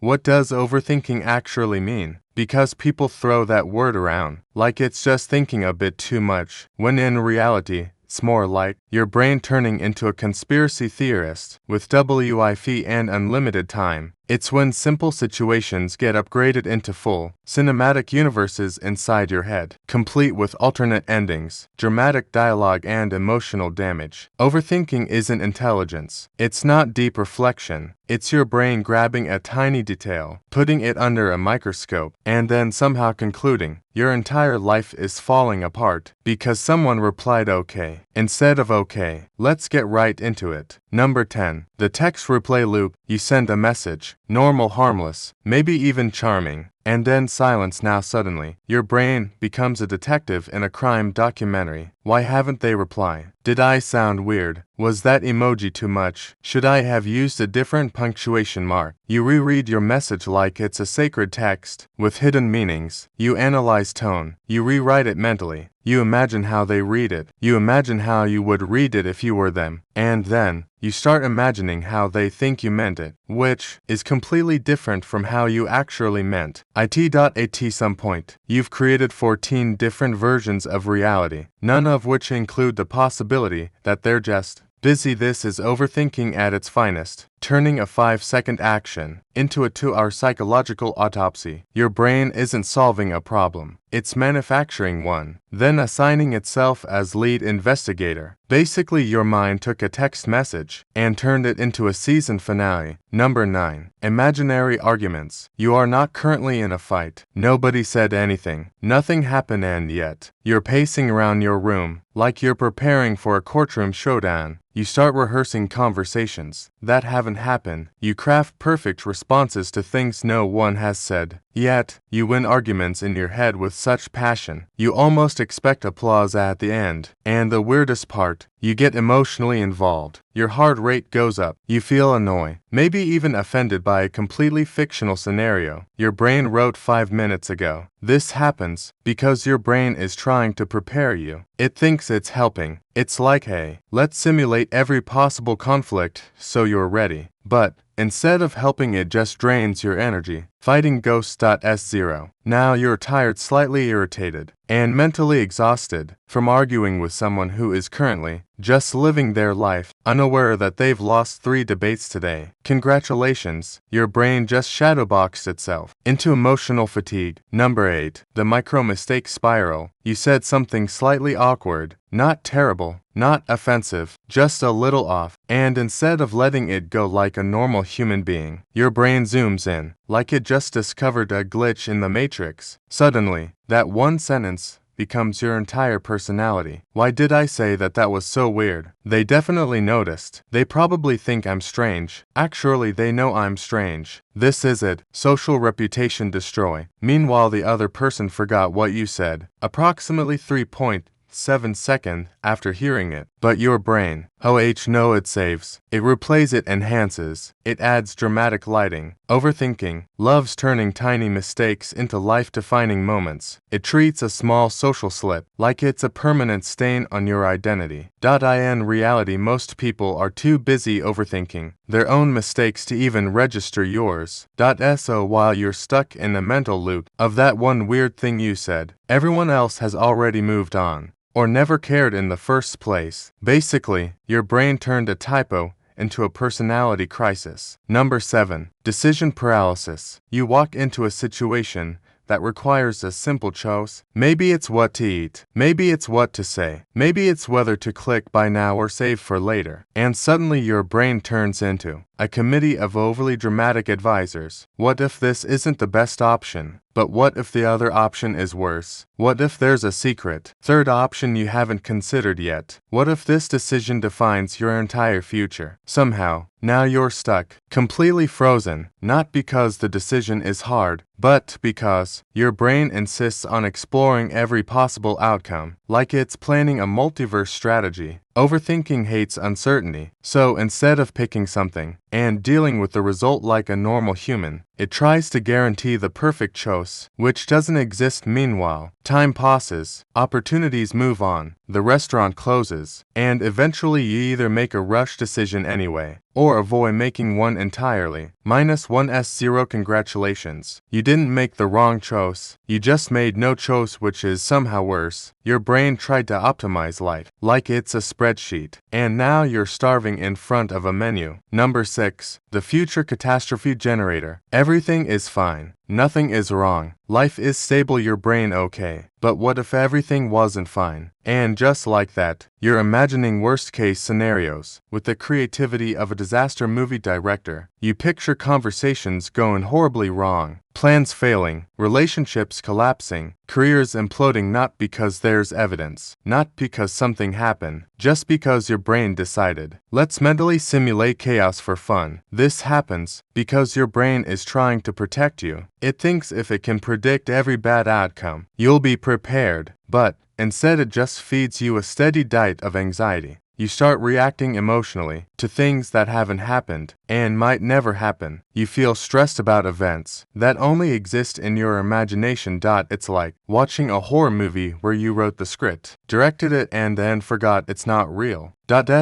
What does overthinking actually mean? Because people throw that word around like it's just thinking a bit too much, when in reality, it's more like your brain turning into a conspiracy theorist with Wi-Fi and unlimited time. It's when simple situations get upgraded into full, cinematic universes inside your head, complete with alternate endings, dramatic dialogue, and emotional damage. Overthinking isn't intelligence. It's not deep reflection. It's your brain grabbing a tiny detail, putting it under a microscope, and then somehow concluding your entire life is falling apart because someone replied okay instead of okay. Let's get right into it. Number 10. The text replay loop. You send a message, normal, harmless, maybe even charming, and then silence. Now suddenly, your brain becomes a detective in a crime documentary. Why haven't they replied? Did I sound weird? Was that emoji too much? Should I have used a different punctuation mark? You reread your message like it's a sacred text with hidden meanings. You analyze tone. You rewrite it mentally. You imagine how they read it. You imagine how you would read it if you were them. And then, you start imagining how they think you meant it, which is completely different from how you actually meant it. At some point, you've created 14 different versions of reality, none of which include the possibility that they're just busy. This is overthinking at its finest, turning a 5-second action into a 2-hour psychological autopsy. Your brain isn't solving a problem, it's manufacturing one, then assigning itself as lead investigator. Basically, your mind took a text message and turned it into a season finale. Number 9. Imaginary arguments. You are not currently in a fight. Nobody said anything. Nothing happened, and yet you're pacing around your room like you're preparing for a courtroom showdown. You start rehearsing conversations that haven't happened. You craft perfect responses to things no one has said. Yet, you win arguments in your head with such passion, you almost expect applause at the end. And the weirdest part, you get emotionally involved. Your heart rate goes up. You feel annoyed, maybe even offended by a completely fictional scenario your brain wrote 5 minutes ago. This happens because your brain is trying to prepare you. It thinks it's helping. It's like, hey, let's simulate every possible conflict so you're ready. But instead of helping, it just drains your energy. Fighting ghosts. S0. Now you're tired, slightly irritated, and mentally exhausted from arguing with someone who is currently just living their life, unaware that they've lost 3 debates today. Congratulations, your brain just shadowboxed itself into emotional fatigue. Number 8. The micro-mistake spiral. You said something slightly awkward, not terrible, not offensive, just a little off, and instead of letting it go like a normal human being, your brain zooms in, like it just discovered a glitch in the Matrix. Suddenly, that one sentence becomes your entire personality. Why did I say that? That was so weird. They definitely noticed. They probably think I'm strange. Actually, they know I'm strange. This is it. Social reputation destroy. Meanwhile, the other person forgot what you said approximately 3.7 seconds after hearing it. But your brain, no, it saves. It replays, it enhances. It adds dramatic lighting. Overthinking loves turning tiny mistakes into life-defining moments. It treats a small social slip like it's a permanent stain on your identity. In reality, most people are too busy overthinking their own mistakes to even register yours. So while you're stuck in a mental loop of that one weird thing you said, everyone else has already moved on, or never cared in the first place. Basically, your brain turned a typo into a personality crisis. Number 7. Decision paralysis. You walk into a situation that requires a simple choice. Maybe it's what to eat. Maybe it's what to say. Maybe it's whether to click buy now or save for later. And suddenly your brain turns into a committee of overly dramatic advisors. What if this isn't the best option? But what if the other option is worse? What if there's a secret third option you haven't considered yet? What if this decision defines your entire future? Somehow, now you're stuck, completely frozen, not because the decision is hard, but because your brain insists on exploring every possible outcome, like it's planning a multiverse strategy. Overthinking hates uncertainty, so instead of picking something and dealing with the result like a normal human, It tries to guarantee the perfect choice, which doesn't exist. Meanwhile, time passes, opportunities move on, the restaurant closes, and eventually you either make a rush decision anyway, or avoid making one entirely. -1s0 Congratulations. You didn't make the wrong choice, you just made no choice, which is somehow worse. Your brain tried to optimize life, like it's a spreadsheet, and now you're starving in front of a menu. Number 6. The Future Catastrophe Generator. Everything is fine. Nothing is wrong. Life is stable. Your brain okay. But what if everything wasn't fine? And just like that, you're imagining worst-case scenarios. With the creativity of a disaster movie director, you picture conversations going horribly wrong, plans failing, relationships collapsing, careers imploding, not because there's evidence, not because something happened, just because your brain decided. Let's mentally simulate chaos for fun. This happens because your brain is trying to protect you. It thinks if it can predict every bad outcome, you'll be prepared, but instead it just feeds you a steady diet of anxiety. You start reacting emotionally to things that haven't happened and might never happen. You feel stressed about events that only exist in your imagination. It's like watching a horror movie where you wrote the script, directed it, and then forgot it's not real.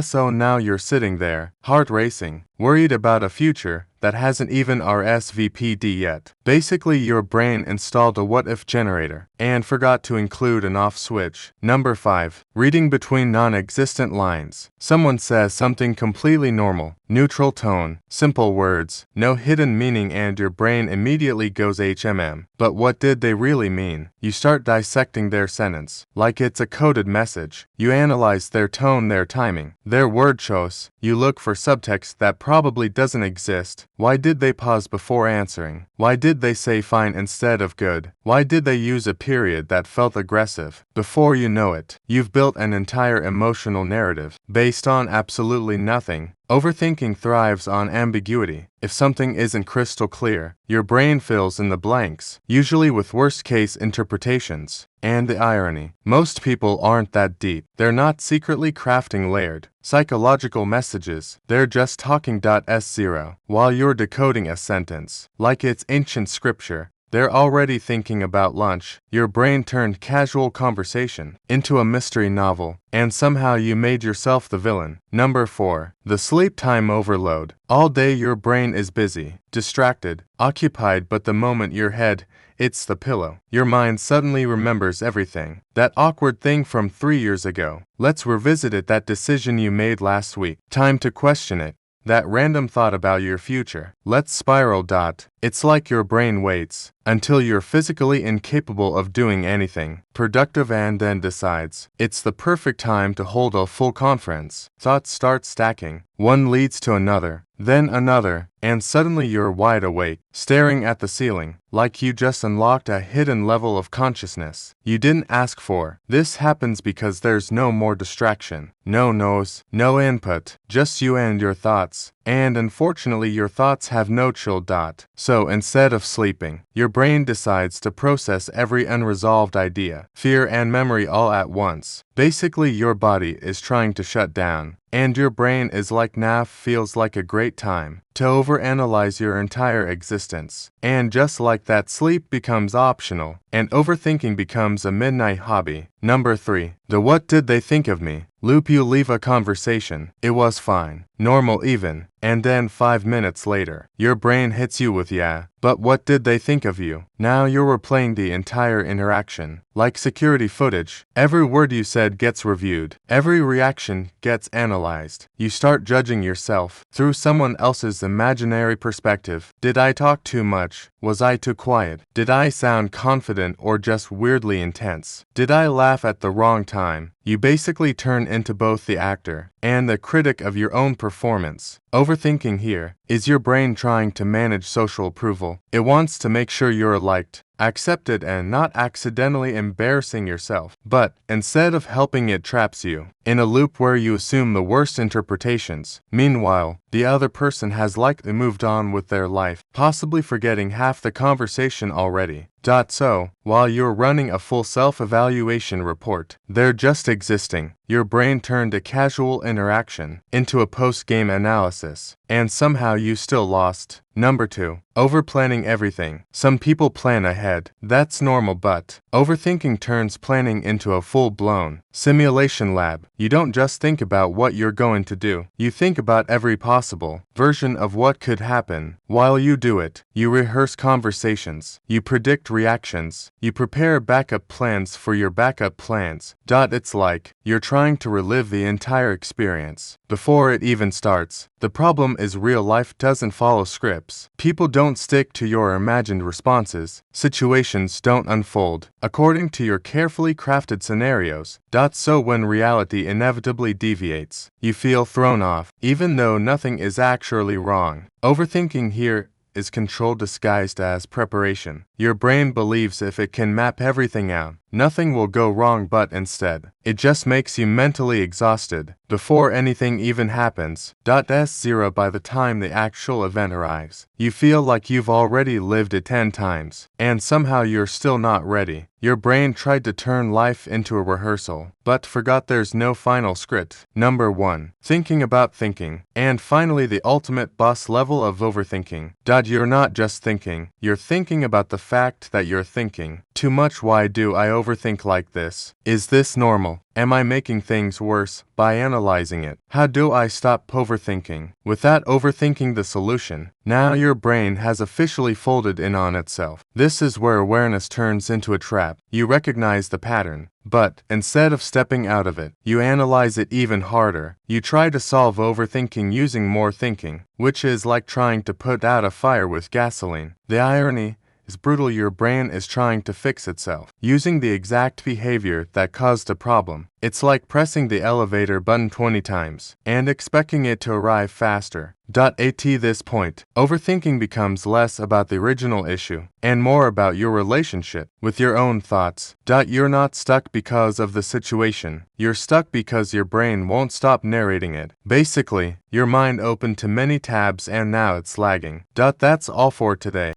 So now you're sitting there, heart racing, worried about a future that hasn't even RSVP'd yet. Basically, your brain installed a what-if generator and forgot to include an off switch. Number 5. Reading between non-existent lines. Someone says something completely normal, neutral tone, simple words, no hidden meaning, and your brain immediately goes HMM. But what did they really mean? You start dissecting their sentence, like it's a coded message. You analyze their tone, their timing, their word choice. You look for subtext that probably doesn't exist. Why did they pause before answering? Why did they say fine instead of good? Why did they use a period that felt aggressive? Before you know it, you've built an entire emotional narrative based on absolutely nothing. Overthinking thrives on ambiguity. If something isn't crystal clear, your brain fills in the blanks, usually with worst-case interpretations. And the irony, most people aren't that deep. They're not secretly crafting layered, psychological messages. They're just talking. S0. While you're decoding a sentence, like it's ancient scripture, they're already thinking about lunch. Your brain turned casual conversation into a mystery novel, and somehow you made yourself the villain. Number 4. The sleep time overload. All day your brain is busy, distracted, occupied, but the moment your head hits the pillow, your mind suddenly remembers everything. That awkward thing from 3 years ago. Let's revisit it. That decision you made last week. Time to question it. That random thought about your future. Let's spiral. It's like your brain waits until you're physically incapable of doing anything productive and then decides it's the perfect time to hold a full conference. Thoughts start stacking. One leads to another, then another, and suddenly you're wide awake, staring at the ceiling, like you just unlocked a hidden level of consciousness you didn't ask for. This happens because there's no more distraction, no noise, no input, just you and your thoughts. And unfortunately, your thoughts have no chill. So instead of sleeping, your brain decides to process every unresolved idea, fear, and memory all at once. Basically, your body is trying to shut down, and your brain is like, now feels like a great time to overanalyze your entire existence. And just like that, sleep becomes optional, and overthinking becomes a midnight hobby. Number 3. The what did they think of me loop. You leave a conversation, it was fine, normal even, and then 5 minutes later, your brain hits you with yeah, but what did they think of you? Now you're replaying the entire interaction, like security footage. Every word you said gets reviewed, every reaction gets analyzed. You start judging yourself through someone else's imaginary perspective. Did I talk too much? Was I too quiet? Did I sound confident or just weirdly intense? Did I laugh at the wrong time? You basically turn into both the actor and the critic of your own performance. Overthinking here is your brain trying to manage social approval. It wants to make sure you're liked, accepted, and not accidentally embarrassing yourself. But instead of helping, it traps you in a loop where you assume the worst interpretations. Meanwhile, the other person has likely moved on with their life, possibly forgetting half the conversation already. So, while you're running a full self-evaluation report, they're just existing. your brain turned a casual interaction into a post-game analysis, and somehow you still lost. Number 2. Overplanning everything. Some people plan ahead. That's normal, but overthinking turns planning into a full-blown simulation lab. You don't just think about what you're going to do. You think about every possible version of what could happen. While you do it, you rehearse conversations. You predict reactions. You prepare backup plans for your backup plans. It's like you're trying to relive the entire experience before it even starts. The problem is real life doesn't follow scripts. People don't stick to your imagined responses. Situations don't unfold according to your carefully crafted scenarios. So when reality inevitably deviates, you feel thrown off, even though nothing is actually wrong. Overthinking here is control disguised as preparation. Your brain believes if it can map everything out, nothing will go wrong, but instead, it just makes you mentally exhausted before anything even happens. S0 by the time the actual event arrives. You feel like you've already lived it 10 times, and somehow you're still not ready. Your brain tried to turn life into a rehearsal, but forgot there's no final script. Number 1. Thinking about thinking. And finally, the ultimate boss level of overthinking. You're not just thinking, you're thinking about the fact that you're thinking too much. Why do I overthink like this? Is this normal? Am I making things worse by analyzing it? How do I stop overthinking without overthinking the solution? Now your brain has officially folded in on itself. This is where awareness turns into a trap. You recognize the pattern, but instead of stepping out of it, you analyze it even harder. You try to solve overthinking using more thinking, which is like trying to put out a fire with gasoline. The irony is brutal. Your brain is trying to fix itself, using the exact behavior that caused a problem. It's like pressing the elevator button 20 times and expecting it to arrive faster. At this point, overthinking becomes less about the original issue and more about your relationship with your own thoughts. You're not stuck because of the situation. You're stuck because your brain won't stop narrating it. Basically, your mind opened to many tabs and now it's lagging. That's all for today.